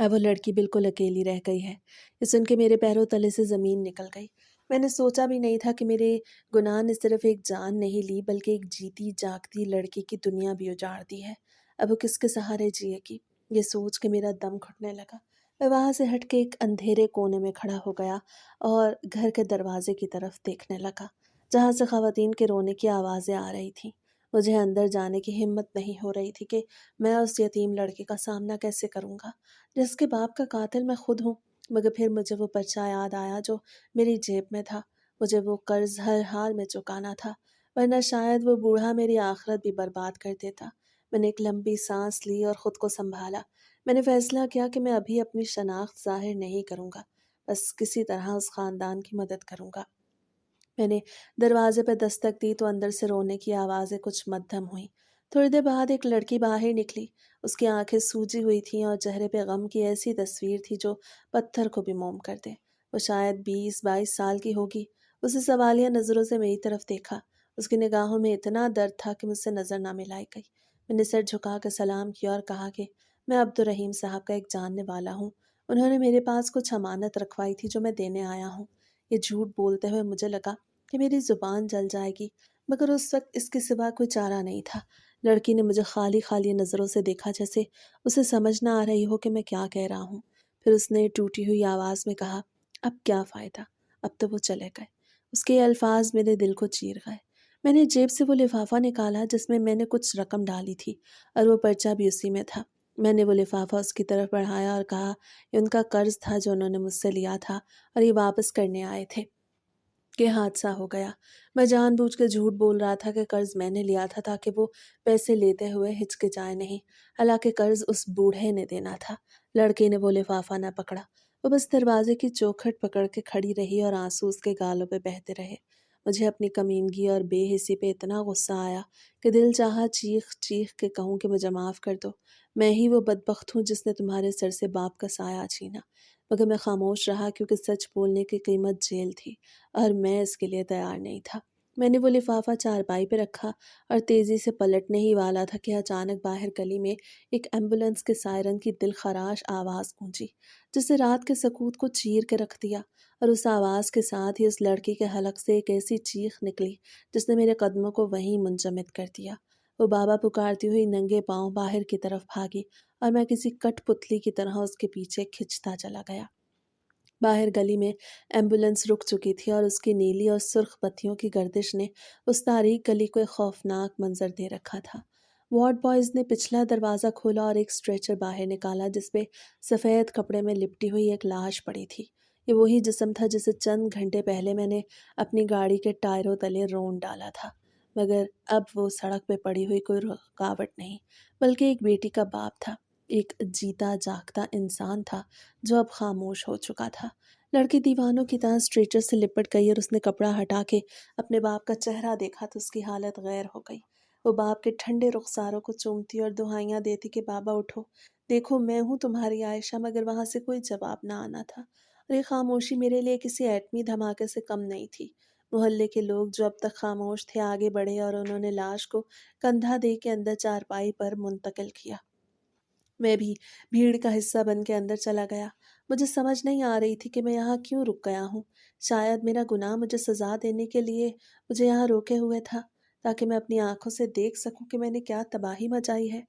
اب وہ لڑکی بالکل اکیلی رہ گئی ہے۔ یہ سن کے میرے پیروں تلے سے زمین نکل گئی۔ میں نے سوچا بھی نہیں تھا کہ میرے گناہ نے صرف ایک جان نہیں لی بلکہ ایک جیتی جاگتی لڑکی کی دنیا بھی اجاڑ دی ہے۔ اب وہ کس کے سہارے جیے گی؟ یہ سوچ کے میرا دم گھٹنے لگا۔ میں وہاں سے ہٹ کے ایک اندھیرے کونے میں کھڑا ہو گیا اور گھر کے دروازے کی طرف دیکھنے لگا، جہاں سے خواتین کے رونے کی آوازیں آ رہی تھیں۔ مجھے اندر جانے کی ہمت نہیں ہو رہی تھی کہ میں اس یتیم لڑکی کا سامنا کیسے کروں گا جس کے باپ کا قاتل میں خود ہوں۔ مگر پھر مجھے وہ پرچہ یاد آیا جو میری جیب میں تھا۔ مجھے وہ قرض ہر حال میں چکانا تھا، ورنہ شاید وہ بوڑھا میری آخرت بھی برباد کر دیتا۔ میں نے ایک لمبی سانس لی اور خود کو سنبھالا۔ میں نے فیصلہ کیا کہ میں ابھی اپنی شناخت ظاہر نہیں کروں گا، بس کسی طرح اس خاندان کی مدد کروں گا۔ میں نے دروازے پہ دستک دی تو اندر سے رونے کی آوازیں کچھ مدھم ہوئیں۔ تھوڑی دیر بعد ایک لڑکی باہر نکلی۔ اس کی آنکھیں سوجی ہوئی تھیں اور چہرے پہ غم کی ایسی تصویر تھی جو پتھر کو بھی موم کر دے۔ وہ شاید 20-22 سال کی ہوگی۔ اسے سوالیہ نظروں سے میری طرف دیکھا۔ اس کی نگاہوں میں اتنا درد تھا کہ مجھ سے نظر نہ ملائی گئی۔ میں نے سر جھکا کر سلام کیا اور کہا کہ میں عبدالرحیم صاحب کا ایک جاننے والا ہوں۔ انہوں نے میرے پاس کچھ امانت رکھوائی تھی جو میں دینے آیا ہوں۔ یہ جھوٹ بولتے ہوئے مجھے لگا کہ میری زبان جل جائے گی، مگر اس وقت اس کے سوا کوئی چارہ نہیں تھا۔ لڑکی نے مجھے خالی خالی نظروں سے دیکھا، جیسے اسے سمجھ نہ آ رہی ہو کہ میں کیا کہہ رہا ہوں۔ پھر اس نے ٹوٹی ہوئی آواز میں کہا، اب کیا فائدہ، اب تو وہ چلے گئے۔ اس کے یہ الفاظ میرے دل کو چیر گئے۔ میں نے جیب سے وہ لفافہ نکالا جس میں نے کچھ رقم ڈالی تھی، اور وہ پرچہ بھی اسی میں تھا۔ میں نے وہ لفافہ اس کی طرف بڑھایا اور کہا، یہ ان کا قرض تھا جو انہوں نے مجھ سے لیا تھا اور یہ واپس کرنے آئے تھے کہ حادثہ ہو گیا۔ میں جان بوجھ کے جھوٹ بول رہا تھا کہ قرض میں نے لیا تھا تاکہ وہ پیسے لیتے ہوئے ہچکچائے نہیں، حالانکہ قرض اس بوڑھے نے دینا تھا۔ لڑکی نے وہ لفافہ نہ پکڑا، وہ بس دروازے کی چوکھٹ پکڑ کے کھڑی رہی اور آنسو اس کے گالوں پہ بہتے رہے۔ مجھے اپنی کمینگی اور بے حسی پہ اتنا غصہ آیا کہ دل چاہا چیخ چیخ کے کہوں کہ مجھے معاف کر دو، میں ہی وہ بدبخت ہوں جس نے تمہارے سر سے باپ کا سایہ چھینا۔ مگر میں خاموش رہا کیونکہ سچ بولنے کی قیمت جیل تھی اور میں اس کے لیے تیار نہیں تھا۔ میں نے وہ لفافہ چارپائی پہ رکھا اور تیزی سے پلٹنے ہی والا تھا کہ اچانک باہر گلی میں ایک ایمبولینس کے سائرن کی دل خراش آواز گونجی، جس نے رات کے سکوت کو چیر کے رکھ دیا، اور اس آواز کے ساتھ ہی اس لڑکی کے حلق سے ایک ایسی چیخ نکلی جس نے میرے قدموں کو وہیں منجمد کر دیا۔ وہ بابا پکارتی ہوئی ننگے پاؤں باہر کی طرف بھاگی اور میں کسی کٹ پتلی کی طرح اس کے پیچھے کھنچتا چلا گیا۔ باہر گلی میں ایمبولینس رک چکی تھی اور اس کی نیلی اور سرخ بتیوں کی گردش نے اس تاریک گلی کو ایک خوفناک منظر دے رکھا تھا۔ وارڈ بوائز نے پچھلا دروازہ کھولا اور ایک اسٹریچر باہر نکالا جس پہ سفید کپڑے میں لپٹی ہوئی ایک لاش پڑی تھی۔ یہ وہی جسم تھا جسے چند گھنٹے پہلے میں نے اپنی گاڑی کے ٹائروں تلے رونڈ ڈالا تھا، مگر اب وہ سڑک پہ پڑی ہوئی کوئی رکاوٹ نہیں، بلکہ ایک بیٹی کا باپ تھا، ایک جیتا جاگتا انسان تھا جو اب خاموش ہو چکا تھا۔ لڑکی دیوانوں کی طرح اسٹریچر سے لپٹ گئی اور اس نے کپڑا ہٹا کے اپنے باپ کا چہرہ دیکھا تو اس کی حالت غیر ہو گئی۔ وہ باپ کے ٹھنڈے رخساروں کو چومتی اور دہائیاں دیتی کہ بابا اٹھو، دیکھو میں ہوں تمہاری عائشہ، مگر وہاں سے کوئی جواب نہ آنا تھا، اور یہ خاموشی میرے لیے کسی ایٹمی دھماکے سے کم نہیں تھی۔ محلے کے لوگ جو اب تک خاموش تھے آگے بڑھے اور انہوں نے لاش کو کندھا دے کے اندر چارپائی پر منتقل کیا۔ میں بھی بھیڑ کا حصہ بن کے اندر چلا گیا۔ مجھے سمجھ نہیں آ رہی تھی کہ میں یہاں کیوں رک گیا ہوں۔ شاید میرا گناہ مجھے سزا دینے کے لیے مجھے یہاں روکے ہوئے تھا، تاکہ میں اپنی آنکھوں سے دیکھ سکوں کہ میں نے کیا تباہی مچائی ہے۔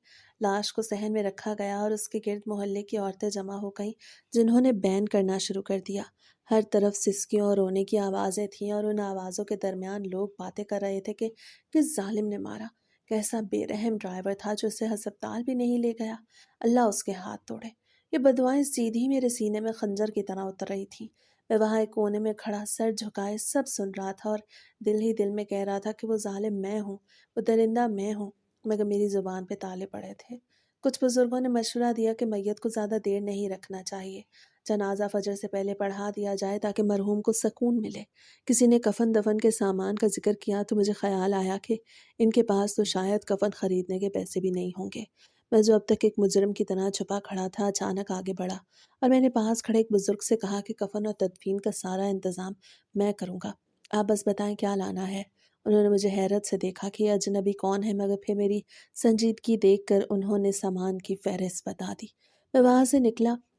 لاش کو صحن میں رکھا گیا اور اس کے گرد محلے کی عورتیں جمع ہو گئیں جنہوں نے بین کرنا شروع کر دیا۔ ہر طرف سسکیوں اور رونے کی آوازیں تھیں اور ان آوازوں کے درمیان لوگ باتیں کر رہے تھے کہ کس ظالم نے مارا، کیسا بے رحم ڈرائیور تھا جو اسے ہسپتال بھی نہیں لے گیا، اللہ اس کے ہاتھ توڑے۔ یہ بدوائیں سیدھی میرے سینے میں خنجر کی طرح اتر رہی تھیں۔ میں وہاں ایک کونے میں کھڑا سر جھکائے سب سن رہا تھا اور دل ہی دل میں کہہ رہا تھا کہ وہ ظالم میں ہوں، وہ درندہ میں ہوں، مگر میری زبان پہ تالے پڑے تھے۔ کچھ بزرگوں نے مشورہ دیا کہ میت کو زیادہ دیر نہیں رکھنا چاہیے، جنازہ فجر سے پہلے پڑھا دیا جائے تاکہ مرحوم کو سکون ملے۔ کسی نے کفن دفن کے سامان کا ذکر کیا تو مجھے خیال آیا کہ ان کے پاس تو شاید کفن خریدنے کے پیسے بھی نہیں ہوں گے۔ میں جو اب تک ایک مجرم کی طرح چھپا کھڑا تھا اچانک آگے بڑھا اور میں نے پاس کھڑے ایک بزرگ سے کہا کہ کفن اور تدفین کا سارا انتظام میں کروں گا، آپ بس بتائیں کیا لانا ہے۔ انہوں نے مجھے حیرت سے دیکھا کہ یہ اجنبی کون ہے، مگر پھر میری سنجیدگی دیکھ کر انہوں نے سامان کی فہرست بتا دی۔ میں وہاں سے نکلا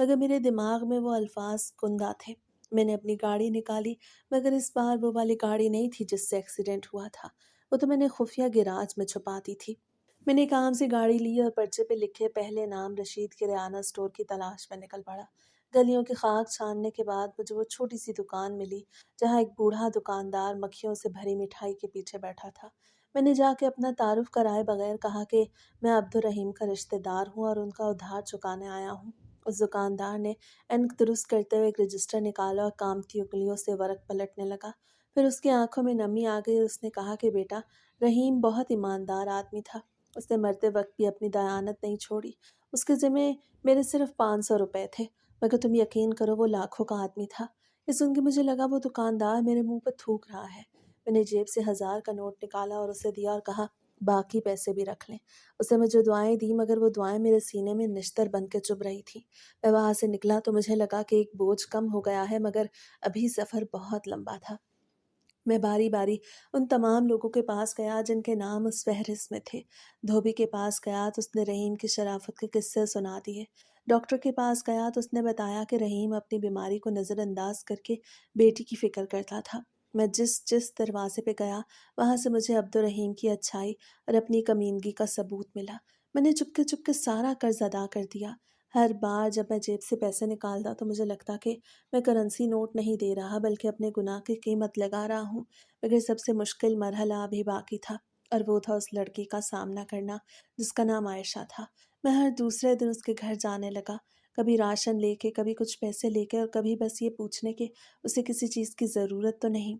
مگر میرے دماغ میں وہ الفاظ کندہ تھے۔ میں نے اپنی گاڑی نکالی، مگر اس بار وہ والی گاڑی نہیں تھی جس سے ایکسیڈنٹ ہوا تھا۔ وہ تو میں نے خفیہ گیراج میں چھپا دی تھی۔ میں نے کام سے گاڑی لی اور پرچے پہ لکھے پہلے نام رشید کریانہ اسٹور کی تلاش میں نکل پڑا۔ گلیوں کی خاک چھاننے کے بعد مجھے وہ چھوٹی سی دکان ملی جہاں ایک بوڑھا دکاندار مکھیوں سے بھری مٹھائی کے پیچھے بیٹھا تھا۔ میں نے جا کے اپنا تعارف کرائے بغیر کہا کہ میں عبدالرحیم کا رشتہ دار ہوں اور ان کا ادھار چکانے آیا ہوں۔ اس دکاندار نے اینک درست کرتے ہوئے ایک رجسٹر نکالا اور کامتی انگلیوں سے ورق پلٹنے لگا۔ پھر اس کی آنکھوں میں نمی آ گئی اور اس نے کہا کہ بیٹا، رحیم بہت ایماندار آدمی تھا۔ اس نے مرتے وقت بھی اپنی دیانت نہیں چھوڑی۔ اس کے ذمے میرے صرف 500 روپے تھے، مگر تم یقین کرو وہ لاکھوں کا آدمی تھا۔ یہ سن کے مجھے لگا وہ دکاندار میرے منہ پہ تھوک رہا ہے۔ میں نے جیب سے 1000 کا نوٹ نکالا اور اسے دیا اور کہا باقی پیسے بھی رکھ لیں۔ اسے مجھے دعائیں دی، مگر وہ دعائیں میرے سینے میں نشتر بن کے چبھ رہی تھیں۔ میں وہاں سے نکلا تو مجھے لگا کہ ایک بوجھ کم ہو گیا ہے، مگر ابھی سفر بہت لمبا تھا۔ میں باری باری ان تمام لوگوں کے پاس گیا جن کے نام اس فہرست میں تھے۔ دھوبی کے پاس گیا تو اس نے رحیم کی شرافت کے قصے سنا دیے۔ ڈاکٹر کے پاس گیا تو اس نے بتایا کہ رحیم اپنی بیماری کو نظر انداز کر کے بیٹی کی فکر کرتا تھا۔ میں جس دروازے پہ گیا وہاں سے مجھے عبدالرحیم کی اچھائی اور اپنی کمینگی کا ثبوت ملا۔ میں نے چپ کے سارا قرض ادا کر دیا۔ ہر بار جب میں جیب سے پیسے نکالتا تو مجھے لگتا کہ میں کرنسی نوٹ نہیں دے رہا بلکہ اپنے گناہ کی قیمت لگا رہا ہوں۔ مگر سب سے مشکل مرحلہ ابھی باقی تھا، اور وہ تھا اس لڑکی کا سامنا کرنا جس کا نام عائشہ تھا۔ میں ہر دوسرے دن اس کے گھر جانے لگا، کبھی راشن لے کے، کبھی کچھ پیسے لے کے اور کبھی بس یہ پوچھنے کہ اسے کسی چیز کی ضرورت تو نہیں۔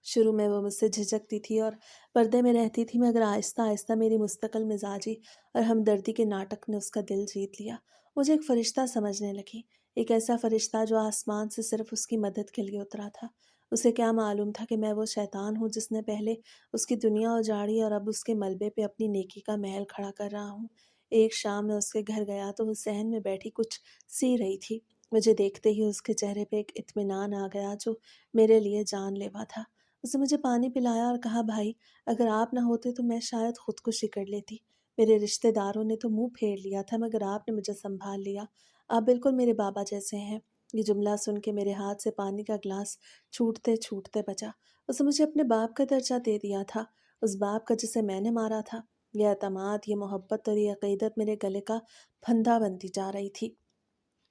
شروع میں وہ مجھ سے جھجکتی تھی اور پردے میں رہتی تھی، مگر آہستہ آہستہ میری مستقل مزاجی اور ہمدردی کے ناٹک نے اس کا دل جیت لیا۔ مجھے ایک فرشتہ سمجھنے لگی، ایک ایسا فرشتہ جو آسمان سے صرف اس کی مدد کے لیے اترا تھا۔ اسے کیا معلوم تھا کہ میں وہ شیطان ہوں جس نے پہلے اس کی دنیا اجاڑی اور اب اس کے ملبے پہ اپنی نیکی کا محل کھڑا کر رہا ہوں۔ ایک شام میں اس کے گھر گیا تو وہ صحن میں بیٹھی کچھ سی رہی تھی۔ مجھے دیکھتے ہی اس کے چہرے پہ ایک اطمینان آ گیا جو میرے لیے جان لیوا تھا۔ اس نے مجھے پانی پلایا اور کہا بھائی، اگر آپ نہ ہوتے تو میں شاید خودکشی کر لیتی۔ میرے رشتہ داروں نے تو منہ پھیر لیا تھا، مگر آپ نے مجھے سنبھال لیا۔ آپ بالکل میرے بابا جیسے ہیں۔ یہ جملہ سن کے میرے ہاتھ سے پانی کا گلاس چھوٹتے بچا۔ اس نے مجھے اپنے باپ کا درجہ دے دیا تھا، اس باپ کا جسے میں نے مارا تھا۔ یہ اعتماد، یہ محبت اور یہ عقیدت میرے گلے کا پھندا بنتی جا رہی تھی۔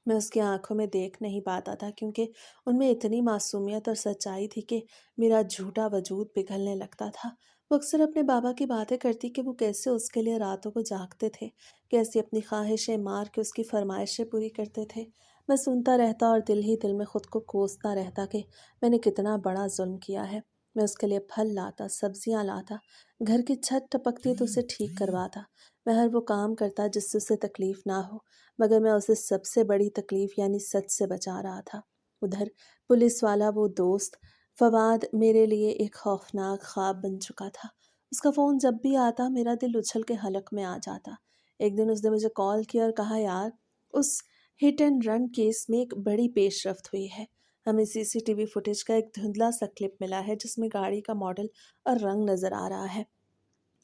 میں اس کی آنکھوں میں دیکھ نہیں پاتا تھا کیونکہ ان میں اتنی معصومیت اور سچائی تھی کہ میرا جھوٹا وجود پگھلنے لگتا تھا۔ وہ اکثر اپنے بابا کی باتیں کرتی کہ وہ کیسے اس کے لیے راتوں کو جاگتے تھے، کیسے اپنی خواہشیں مار کے اس کی فرمائشیں پوری کرتے تھے۔ میں سنتا رہتا اور دل ہی دل میں خود کو کوستا رہتا کہ میں نے کتنا بڑا ظلم کیا ہے۔ میں اس کے لیے پھل لاتا، سبزیاں لاتا، گھر کی چھت ٹپکتی تو اسے ٹھیک کرواتا، میں ہر وہ کام کرتا جس سے اسے تکلیف نہ ہو، مگر میں اسے سب سے بڑی تکلیف یعنی سچ سے بچا رہا تھا۔ ادھر پولیس والا وہ دوست فواد میرے لیے ایک خوفناک خواب بن چکا تھا۔ اس کا فون جب بھی آتا میرا دل اچھل کے حلق میں آ جاتا۔ ایک دن اس نے مجھے کال کیا اور کہا یار، اس ہٹ اینڈ رن کیس میں ایک بڑی پیش رفت ہوئی ہے۔ ہمیں CCTV فوٹیج کا ایک دھندلا سا کلپ ملا ہے جس میں گاڑی کا ماڈل اور رنگ نظر آ رہا ہے،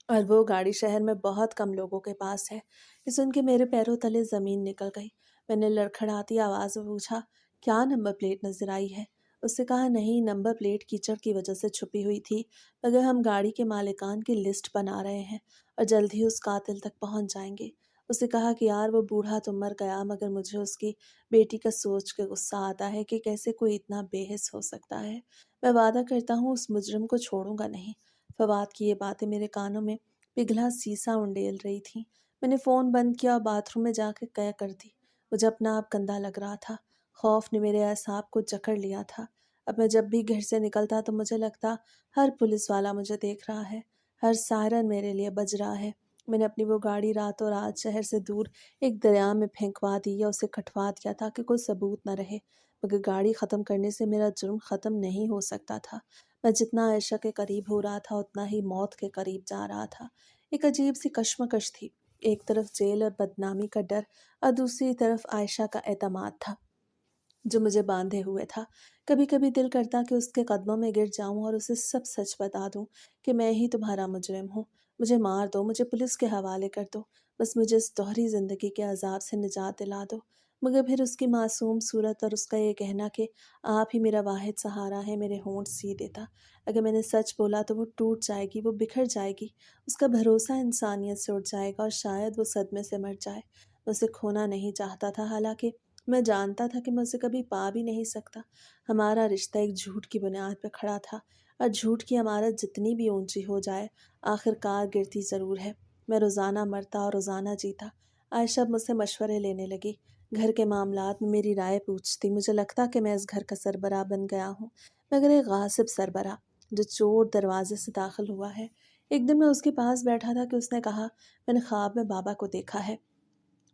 اور وہ گاڑی شہر میں بہت کم لوگوں کے پاس ہے۔ یہ سن کے میرے پیروں تلے زمین نکل گئی۔ میں نے لڑکھڑاتی آواز میں پوچھا کیا نمبر پلیٹ نظر آئی ہے؟ اس سے کہا نہیں، نمبر پلیٹ کیچڑ کی وجہ سے چھپی ہوئی تھی، مگر ہم گاڑی کے مالکان کی لسٹ بنا رہے ہیں اور جلد ہی اس قاتل تک پہنچ جائیں گے۔ اس نے کہا کہ یار وہ بوڑھا تو مر گیا، مگر مجھے اس کی بیٹی کا سوچ کے غصہ آتا ہے کہ کیسے کوئی اتنا بے حس ہو سکتا ہے۔ میں وعدہ کرتا ہوں اس مجرم کو چھوڑوں گا نہیں۔ فواد کی یہ باتیں میرے کانوں میں پگھلا سیسا انڈیل رہی تھی۔ میں نے فون بند کیا اور باتھ روم میں جا کے قے کر دی۔ مجھے اپنا آپ گندا لگ رہا تھا، خوف نے میرے اعصاب کو جکڑ لیا تھا۔ اب میں جب بھی گھر سے نکلتا تو مجھے لگتا ہر پولیس والا مجھے دیکھ رہا ہے، ہر سائرن میرے لیے بج رہا ہے۔ میں نے اپنی وہ گاڑی راتوں رات شہر سے دور ایک دریا میں پھینکوا دی یا اسے کٹوا دیا تاکہ کوئی ثبوت نہ رہے، مگر گاڑی ختم کرنے سے میرا جرم ختم نہیں ہو سکتا تھا۔ میں جتنا عائشہ کے قریب ہو رہا تھا اتنا ہی موت کے قریب جا رہا تھا۔ ایک عجیب سی کشمکش تھی، ایک طرف جیل اور بدنامی کا ڈر اور دوسری طرف عائشہ کا اعتماد تھا جو مجھے باندھے ہوئے تھا۔ کبھی کبھی دل کرتا کہ اس کے قدموں میں گر جاؤں اور اسے سب سچ بتا دوں کہ میں ہی تمہارا مجرم ہوں، مجھے مار دو، مجھے پولیس کے حوالے کر دو، بس مجھے اس دوہری زندگی کے عذاب سے نجات دلا دو۔ مگر پھر اس کی معصوم صورت اور اس کا یہ کہنا کہ آپ ہی میرا واحد سہارا ہے میرے ہونٹ سی دیتا۔ اگر میں نے سچ بولا تو وہ ٹوٹ جائے گی، وہ بکھر جائے گی، اس کا بھروسہ انسانیت سے اٹھ جائے گا اور شاید وہ صدمے سے مر جائے۔ میں اسے کھونا نہیں چاہتا تھا، حالانکہ میں جانتا تھا کہ میں اسے کبھی پا بھی نہیں سکتا۔ ہمارا رشتہ ایک جھوٹ کی بنیاد پہ کھڑا تھا، اور جھوٹ کی عمارت جتنی بھی اونچی ہو جائے آخر کار گرتی ضرور ہے۔ میں روزانہ مرتا اور روزانہ جیتا۔ عائشہ مجھ سے مشورے لینے لگی، گھر کے معاملات میں میری رائے پوچھتی۔ مجھے لگتا کہ میں اس گھر کا سربراہ بن گیا ہوں، مگر ایک غاصب سربراہ جو چور دروازے سے داخل ہوا ہے۔ ایک دن میں اس کے پاس بیٹھا تھا کہ اس نے کہا، میں نے خواب میں بابا کو دیکھا ہے،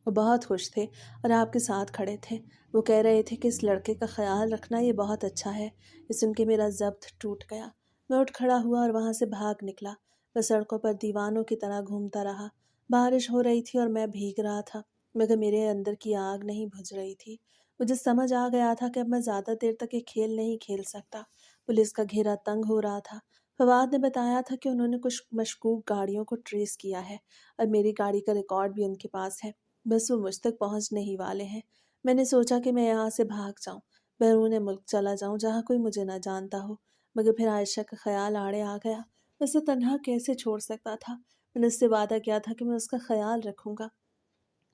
وہ بہت خوش تھے اور آپ کے ساتھ کھڑے تھے۔ وہ کہہ رہے تھے کہ اس لڑکے کا خیال رکھنا یہ بہت اچھا ہے۔ یہ سن کے میرا ضبط ٹوٹ گیا۔ میں اٹھ کھڑا ہوا اور وہاں سے بھاگ نکلا۔ میں سڑکوں پر دیوانوں کی طرح گھومتا رہا۔ بارش ہو رہی تھی اور میں بھیگ رہا تھا، مگر میرے اندر کی آگ نہیں بجھ رہی تھی۔ مجھے سمجھ آ گیا تھا کہ اب میں زیادہ دیر تک یہ کھیل نہیں کھیل سکتا۔ پولیس کا گھیرا تنگ ہو رہا تھا۔ فواد نے بتایا تھا کہ انہوں نے کچھ مشکوک گاڑیوں کو ٹریس کیا ہے اور میری گاڑی کا ریکارڈ بھی ان کے پاس ہے۔ بس وہ مجھ تک پہنچنے ہی والے ہیں۔ میں نے سوچا کہ میں یہاں سے بھاگ جاؤں، بیرون ملک چلا جاؤں جہاں کوئی مجھے نہ جانتا ہو، مگر پھر عائشہ کا خیال آڑے آ گیا۔ میں اسے تنہا کیسے چھوڑ سکتا تھا؟ میں نے اس سے وعدہ کیا تھا کہ میں اس کا خیال رکھوں گا۔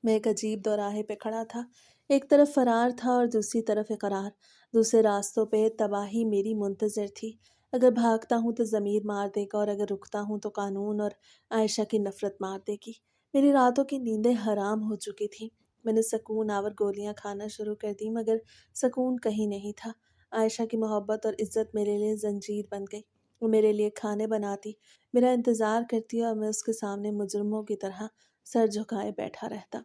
میں ایک عجیب دوراہے پہ کھڑا تھا، ایک طرف فرار تھا اور دوسری طرف اقرار۔ دوسرے راستوں پہ تباہی میری منتظر تھی۔ اگر بھاگتا ہوں تو ضمیر مار دے گا، اور اگر رکتا ہوں تو قانون اور عائشہ کی نفرت مار دے گی۔ میری راتوں کی نیندیں حرام ہو چکی تھیں۔ میں نے سکون آور گولیاں کھانا شروع کر دی، مگر سکون کہیں نہیں تھا۔ عائشہ کی محبت اور عزت میرے لیے زنجیر بن گئی۔ وہ میرے لیے کھانے بناتی، میرا انتظار کرتی، اور میں اس کے سامنے مجرموں کی طرح سر جھکائے بیٹھا رہتا۔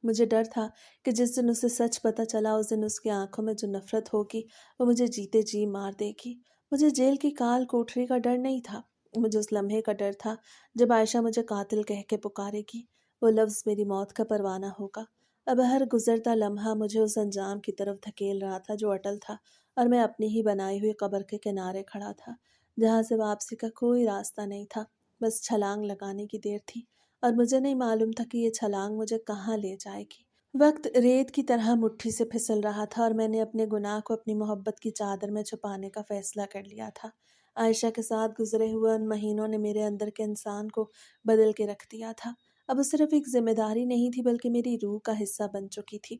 مجھے ڈر تھا کہ جس دن اسے سچ پتہ چلا، اس دن اس کی آنکھوں میں جو نفرت ہوگی وہ مجھے جیتے جی مار دے گی۔ مجھے جیل کی کال کوٹری کا ڈر نہیں تھا، مجھے اس لمحے کا ڈر تھا جب عائشہ مجھے قاتل کہہ کے پکارے گی۔ وہ لفظ میری موت کا پروانہ ہوگا۔ اب ہر گزرتا لمحہ مجھے اس انجام کی طرف دھکیل رہا تھا جو اٹل تھا، اور میں اپنی ہی بنائی ہوئی قبر کے کنارے کھڑا تھا، جہاں سے واپسی کا کوئی راستہ نہیں تھا، بس چھلانگ لگانے کی دیر تھی، اور مجھے نہیں معلوم تھا کہ یہ چھلانگ مجھے کہاں لے جائے گی۔ وقت ریت کی طرح مٹھی سے پھسل رہا تھا، اور میں نے اپنے گناہ کو اپنی محبت کی چادر میں چھپانے کا فیصلہ کر لیا تھا۔ عائشہ کے ساتھ گزرے ہوئے ان مہینوں نے میرے اندر کے انسان کو بدل کے رکھ دیا تھا۔ اب وہ صرف ایک ذمہ داری نہیں تھی، بلکہ میری روح کا حصہ بن چکی تھی۔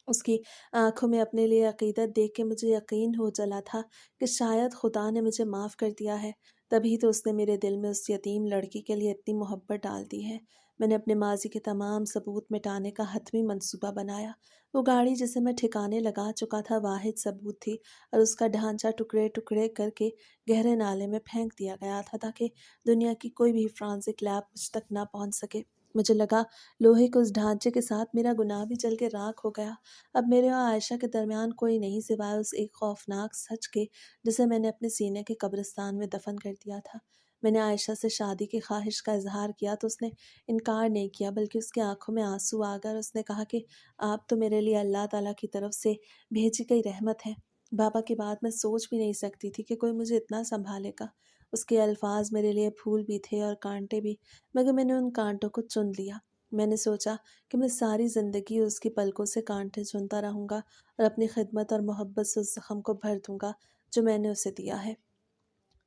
اس کی آنکھوں میں اپنے لیے عقیدت دیکھ کے مجھے یقین ہو چلا تھا کہ شاید خدا نے مجھے معاف کر دیا ہے، تبھی تو اس نے میرے دل میں اس یتیم لڑکی کے لیے اتنی محبت ڈال دی ہے۔ میں نے اپنے ماضی کے تمام ثبوت مٹانے کا حتمی منصوبہ بنایا۔ وہ گاڑی جسے میں ٹھکانے لگا چکا تھا واحد ثبوت تھی، اور اس کا ڈھانچہ ٹکڑے ٹکڑے کر کے گہرے نالے میں پھینک دیا گیا تھا تاکہ دنیا کی کوئی بھی فرانسک لیب مجھ تک نہ پہنچ سکے۔ مجھے لگا لوہے کے اس ڈھانچے کے ساتھ میرا گناہ بھی جل کے راکھ ہو گیا۔ اب میرے اور عائشہ کے درمیان کوئی نہیں سوائے اس ایک خوفناک سچ کے جسے میں نے اپنے سینے کے قبرستان میں دفن کر دیا تھا۔ میں نے عائشہ سے شادی کی خواہش کا اظہار کیا تو اس نے انکار نہیں کیا، بلکہ اس کی آنکھوں میں آنسو آ گئے، اور اس نے کہا کہ آپ تو میرے لیے اللہ تعالیٰ کی طرف سے بھیجی گئی رحمت ہیں۔ بابا کی بات میں سوچ بھی نہیں سکتی تھی کہ کوئی مجھے اتنا سنبھالے گا۔ اس کے الفاظ میرے لیے پھول بھی تھے اور کانٹے بھی، مگر میں نے ان کانٹوں کو چن لیا۔ میں نے سوچا کہ میں ساری زندگی اس کی پلکوں سے کانٹے چنتا رہوں گا، اور اپنی خدمت اور محبت سے اس زخم کو بھر دوں گا جو میں نے اسے دیا ہے۔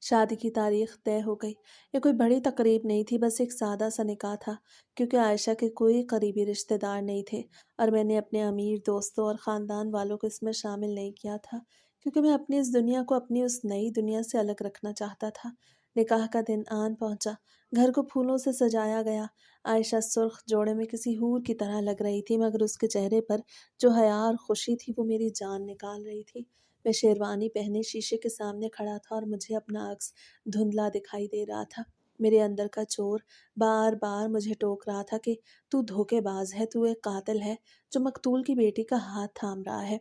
شادی کی تاریخ طے ہو گئی۔ یہ کوئی بڑی تقریب نہیں تھی، بس ایک سادہ سا نکاح تھا، کیونکہ عائشہ کے کوئی قریبی رشتہ دار نہیں تھے، اور میں نے اپنے امیر دوستوں اور خاندان والوں کو اس میں شامل نہیں کیا تھا، کیونکہ میں اپنی اس دنیا کو اپنی اس نئی دنیا سے الگ رکھنا چاہتا تھا۔ نکاح کا دن آن پہنچا، گھر کو پھولوں سے سجایا گیا۔ عائشہ سرخ جوڑے میں کسی حور کی طرح لگ رہی تھی، مگر اس کے چہرے پر جو حیا اور خوشی تھی وہ میری جان نکال رہی تھی۔ میں شیروانی پہنے شیشے کے سامنے کھڑا تھا، اور مجھے اپنا عکس دھندلا دکھائی دے رہا تھا۔ میرے اندر کا چور بار بار مجھے ٹوک رہا تھا کہ تو دھوکے باز ہے، تو ایک قاتل ہے جو مقتول کی بیٹی کا ہاتھ تھام رہا ہے،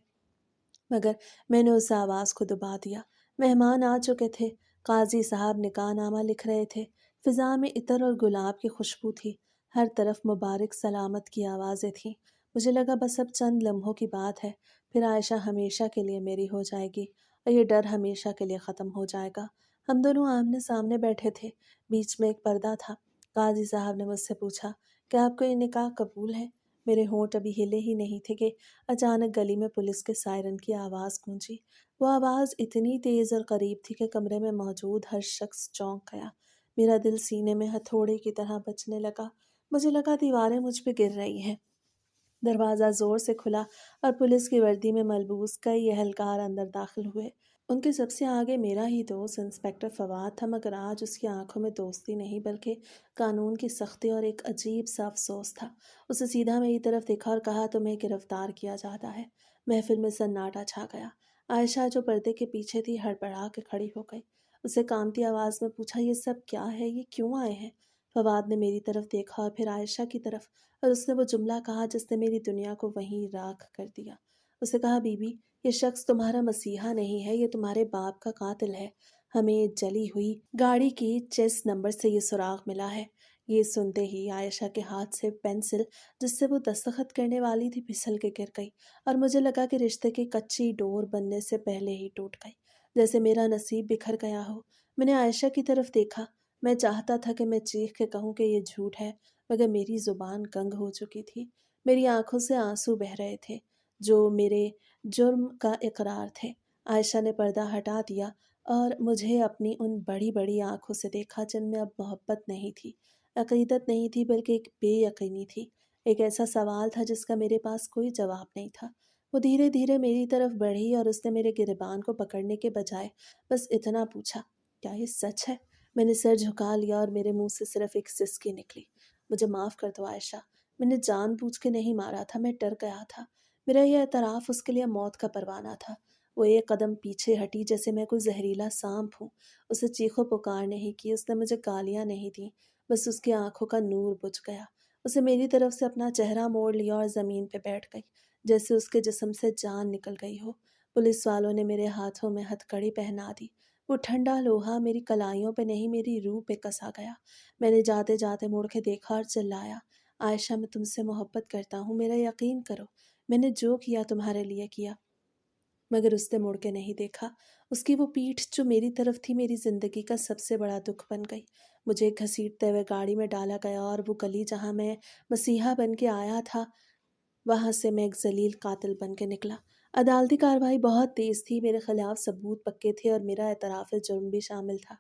مگر میں نے اس آواز کو دبا دیا۔ مہمان آ چکے تھے، قاضی صاحب نکاح نامہ لکھ رہے تھے، فضا میں عطر اور گلاب کی خوشبو تھی، ہر طرف مبارک سلامت کی آوازیں تھیں۔ مجھے لگا بس اب چند لمحوں کی بات ہے، پھر عائشہ ہمیشہ کے لیے میری ہو جائے گی، اور یہ ڈر ہمیشہ کے لیے ختم ہو جائے گا۔ ہم دونوں آمنے سامنے بیٹھے تھے، بیچ میں ایک پردہ تھا۔ قاضی صاحب نے مجھ سے پوچھا کہ آپ کو یہ نکاح قبول ہے؟ میرے ہونٹ ابھی ہلے ہی نہیں تھے کہ اچانک گلی میں پولیس کے سائرن کی آواز گونجی۔ وہ آواز اتنی تیز اور قریب تھی کہ کمرے میں موجود ہر شخص چونک گیا۔ میرا دل سینے میں ہتھوڑے کی طرح بجنے لگا۔ مجھے لگا دیواریں مجھ پہ گر رہی ہیں۔ دروازہ زور سے کھلا اور پولیس کی وردی میں ملبوس کئی اہلکار اندر داخل ہوئے۔ ان کے سب سے آگے میرا ہی دوست انسپکٹر فواد تھا، مگر آج اس کی آنکھوں میں دوستی نہیں بلکہ قانون کی سختی اور ایک عجیب سا افسوس تھا۔ اسے سیدھا میری طرف دیکھا اور کہا، تمہیں گرفتار کیا جاتا ہے۔ محفل میں سناٹا چھا گیا۔ عائشہ جو پردے کے پیچھے تھی ہڑبڑا کے کھڑی ہو گئی۔ اسے کانپتی آواز میں پوچھا، یہ سب کیا ہے؟ یہ کیوں آئے ہیں؟ فواد نے میری طرف دیکھا اور پھر عائشہ کی طرف، اور اس نے وہ جملہ کہا جس نے میری دنیا کو وہیں راکھ کر دیا۔ اسے کہا، بی بی، یہ شخص تمہارا مسیحا نہیں ہے، یہ تمہارے باپ کا قاتل ہے۔ ہمیں جلی ہوئی گاڑی کی چیس نمبر سے یہ سراغ ملا ہے۔ یہ سنتے ہی عائشہ کے ہاتھ سے پینسل جس سے وہ دستخط کرنے والی تھی پھسل کے گر گئی، اور مجھے لگا کہ رشتے کی کچی ڈور بننے سے پہلے ہی ٹوٹ گئی، جیسے میرا نصیب بکھر گیا ہو۔ میں نے عائشہ کی طرف دیکھا۔ میں چاہتا تھا کہ میں چیخ کے کہوں کہ یہ جھوٹ ہے، مگر میری زبان کنگ ہو چکی تھی۔ میری آنکھوں سے آنسو بہہ رہے تھے جو میرے جرم کا اقرار تھے۔ عائشہ نے پردہ ہٹا دیا اور مجھے اپنی ان بڑی بڑی آنکھوں سے دیکھا جن میں اب محبت نہیں تھی، عقیدت نہیں تھی، بلکہ ایک بے یقینی تھی۔ ایک ایسا سوال تھا جس کا میرے پاس کوئی جواب نہیں تھا۔ وہ دھیرے دھیرے میری طرف بڑھی اور اس نے میرے گریبان کو پکڑنے کے بجائے بس اتنا پوچھا، کیا یہ سچ ہے؟ میں نے سر جھکا لیا اور میرے منہ سے صرف ایک سسکی نکلی، مجھے معاف کر دو عائشہ، میں نے جان بوجھ کے نہیں مارا تھا، میں ڈر گیا تھا۔ میرا یہ اعتراف اس کے لیے موت کا پروانہ تھا۔ وہ ایک قدم پیچھے ہٹی جیسے میں کوئی زہریلا سانپ ہوں۔ اسے چیخو پکار نہیں کی، اس نے مجھے گالیاں نہیں دیں، بس اس کی آنکھوں کا نور بجھ گیا۔ اسے میری طرف سے اپنا چہرہ موڑ لیا اور زمین پہ بیٹھ گئی، جیسے اس کے جسم سے جان نکل گئی ہو۔ پولیس والوں نے میرے ہاتھوں میں ہتھ کڑی پہنا دی۔ وہ ٹھنڈا لوہا میری کلائیوں پہ نہیں، میری روح پہ کسا گیا۔ میں نے جاتے جاتے مڑ کے دیکھا اور چلایا، عائشہ، میں تم سے محبت کرتا ہوں، میرا یقین کرو، میں نے جو کیا تمہارے لیے کیا۔ مگر اس نے مڑ کے نہیں دیکھا۔ اس کی وہ پیٹھ جو میری طرف تھی میری زندگی کا سب سے بڑا دکھ بن گئی۔ مجھے گھسیٹتے ہوئے گاڑی میں ڈالا گیا اور وہ گلی جہاں میں مسیحا بن کے آیا تھا، وہاں سے میں ایک ذلیل قاتل بن کے نکلا۔ عدالتی کارروائی بہت تیز تھی، میرے خلاف ثبوت پکے تھے اور میرا اعتراف جرم بھی شامل تھا۔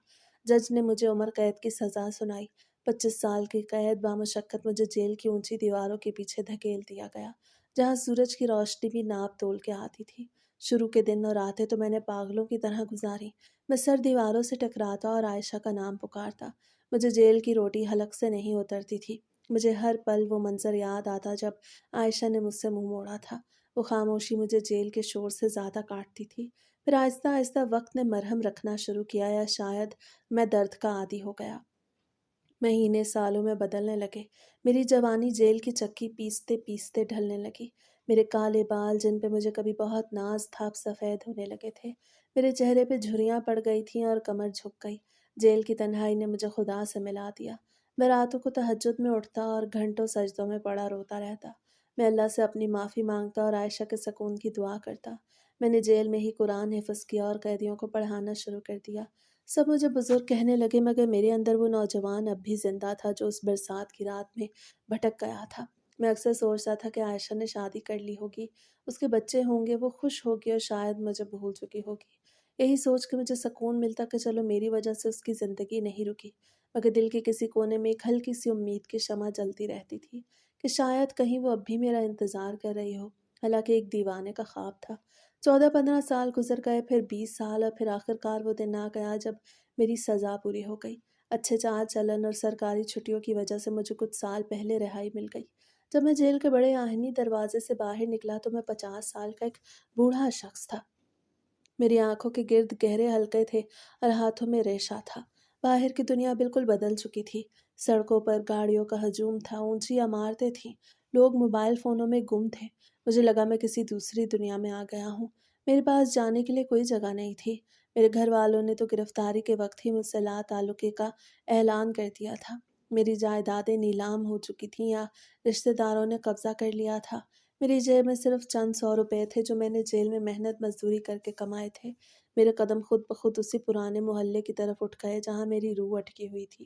جج نے مجھے عمر قید کی سزا سنائی۔ 25 سال کی قید، بامشقت مجھے جیل کی اونچی دیواروں کے پیچھے دھکیل دیا گیا، جہاں سورج کی روشنی بھی ناپ تول کے آتی تھی۔ شروع کے دن اور راتیں تو میں نے پاگلوں کی طرح گزاری۔ میں سر دیواروں سے ٹکراتا اور عائشہ کا نام پکارتا۔ مجھے جیل کی روٹی حلق سے نہیں اترتی تھی۔ مجھے ہر پل وہ منظر یاد آتا جب عائشہ نے مجھ سے منہ موڑا تھا۔ وہ خاموشی مجھے جیل کے شور سے زیادہ کاٹتی تھی۔ پھر آہستہ آہستہ وقت نے مرہم رکھنا شروع کیا، یا شاید میں درد کا عادی ہو گیا۔ مہینے سالوں میں بدلنے لگے۔ میری جوانی جیل کی چکی پیستے پیستے ڈھلنے لگی۔ میرے کالے بال جن پہ مجھے کبھی بہت ناز تھا اب سفید ہونے لگے تھے۔ میرے چہرے پہ جھریاں پڑ گئی تھیں اور کمر جھک گئی۔ جیل کی تنہائی نے مجھے خدا سے ملا دیا۔ میں راتوں کو تہجد میں اٹھتا اور گھنٹوں سجدوں میں پڑا روتا رہتا۔ میں اللہ سے اپنی معافی مانگتا اور عائشہ کے سکون کی دعا کرتا۔ میں نے جیل میں ہی قرآن حفظ کیا اور قیدیوں کو پڑھانا شروع کر دیا۔ سب مجھے بزرگ کہنے لگے، مگر میرے اندر وہ نوجوان اب بھی زندہ تھا جو اس برسات کی رات میں بھٹک گیا تھا۔ میں اکثر سوچتا تھا کہ عائشہ نے شادی کر لی ہوگی، اس کے بچے ہوں گے، وہ خوش ہوگی اور شاید مجھے بھول چکی ہوگی۔ یہی سوچ کے مجھے سکون ملتا کہ چلو میری وجہ سے اس کی زندگی نہیں رکی، مگر دل کے کسی کونے میں ایک ہلکی سی امید کی شمع جلتی رہتی تھی کہ شاید کہیں وہ اب بھی میرا انتظار کر رہی ہو۔ حالانکہ ایک دیوانے کا خواب تھا۔ 14-15 سال گزر گئے، پھر 20 سال، اور پھر آخر کار وہ دن آ گیا جب میری سزا پوری ہو گئی۔ اچھے چال چلن اور سرکاری چھٹیوں کی وجہ سے مجھے کچھ سال پہلے رہائی مل گئی۔ جب میں جیل کے بڑے آہنی دروازے سے باہر نکلا تو میں 50 سال کا ایک بوڑھا شخص تھا۔ میری آنکھوں کے گرد گہرے حلقے تھے اور ہاتھوں میں ریشہ تھا۔ باہر کی دنیا بالکل بدل چکی تھی۔ سڑکوں پر گاڑیوں کا ہجوم تھا، اونچی عمارتیں تھیں، لوگ موبائل فونوں میں گم تھے۔ مجھے لگا میں کسی دوسری دنیا میں آ گیا ہوں۔ میرے پاس جانے کے لیے کوئی جگہ نہیں تھی۔ میرے گھر والوں نے تو گرفتاری کے وقت ہی مجھ سے لا تعلقی کا اعلان کر دیا تھا۔ میری جائیدادیں نیلام ہو چکی تھیں یا رشتہ داروں نے قبضہ کر لیا تھا۔ میری جیب میں صرف چند 100 روپے تھے جو میں نے جیل میں محنت مزدوری کر کے کمائے تھے۔ میرے قدم خود بخود اسی پرانے محلے کی طرف اٹھ گئے جہاں میری روح اٹکی ہوئی تھی۔